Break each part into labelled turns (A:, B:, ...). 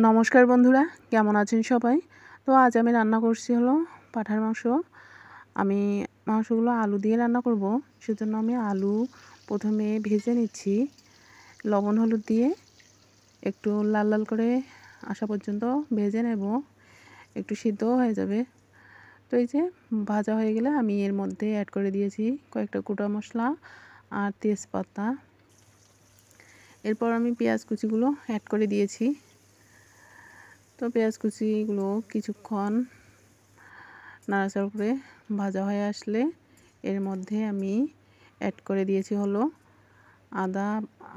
A: নমস্কার বন্ধুরা, কেমন আছেন সবাই? তো আজ আমি রান্না করছি হলো পাঁঠার মাংস। আমি মাংসগুলো আলু দিয়ে রান্না করব, সেজন্য আমি আলু প্রথমে ভেজে নিচ্ছি লবণ হলুদ দিয়ে। একটু লাল লাল করে আসা পর্যন্ত ভেজে নেব, একটু সিদ্ধ হয়ে যাবে। তো এই যে ভাজা হয়ে গেলে আমি এর মধ্যে অ্যাড করে দিয়েছি কয়েকটা গোটা মশলা আর তেজপাতা। এরপর আমি পেঁয়াজ কুচিগুলো অ্যাড করে দিয়েছি। তো পেঁয়াজ কুচিগুলো কিছুক্ষণ নাড়াচাড়া করে ভাজা হয়ে আসলে এর মধ্যে আমি অ্যাড করে দিয়েছি হলো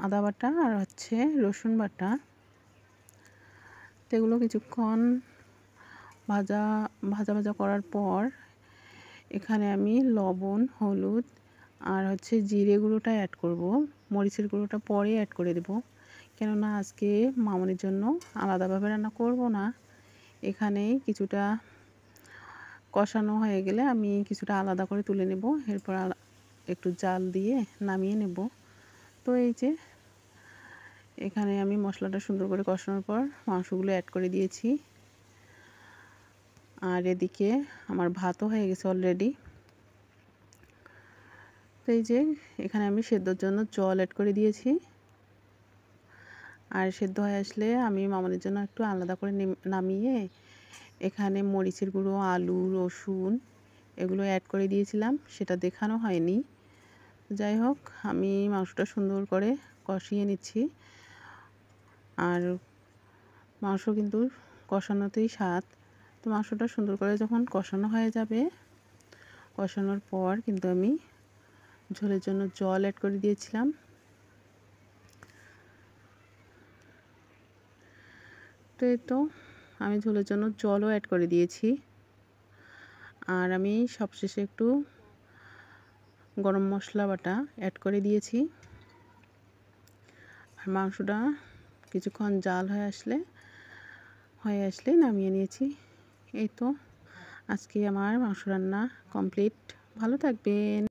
A: আদা বাটা আর রসুন বাটা। তো এগুলো কিছুক্ষণ ভাজা ভাজা করার পর এখানে আমি লবণ হলুদ আর জিরে গুঁড়োটা অ্যাড করব। মরিচের গুঁড়োটা পরে অ্যাড করে দেব, কেননা আজকে মামনির জন্য আলাদাভাবে রান্না করব না। এখানেই কিছুটা কষানো হয়ে গেলে আমি কিছুটা আলাদা করে তুলে নেব, এরপর একটু জাল দিয়ে নামিয়ে নেব। তো এই যে এখানে আমি মশলাটা সুন্দর করে কষানোর পর মাংসগুলো অ্যাড করে দিয়েছি। আর এদিকে আমার ভাতও হয়ে গেছে অলরেডি। তো এই যে এখানে আমি সেদ্ধর জন্য জল অ্যাড করে দিয়েছি। আর সেদ্ধ হয়ে আসলে আমি মামনির জন্য একটু আলাদা করে নামিয়ে এখানে মরিচের গুঁড়ো আলু রসুন এগুলো অ্যাড করে দিয়েছিলাম, সেটা দেখানো হয়নি। যাই হোক, আমি মাংসটা সুন্দর করে কষিয়ে নিচ্ছি। আর মাংস কিন্তু কষানোতেই স্বাদ। তো মাংসটা সুন্দর করে যখন কষানো হয়ে যাবে, কষানোর পর কিন্তু আমি ঝোলের জন্য জল অ্যাড করে দিয়েছিলাম। তো এই তো আমি ঝোলের জন্য জলও অ্যাড করে দিয়েছি। আর আমি সবশেষে একটু গরম মশলা বাটা অ্যাড করে দিয়েছি। আর মাংসটা কিছুক্ষণ জাল হয়ে আসলে নামিয়ে নিয়েছি। এই তো আজকে আমার মাংস রান্না কমপ্লিট। ভালো থাকবেন।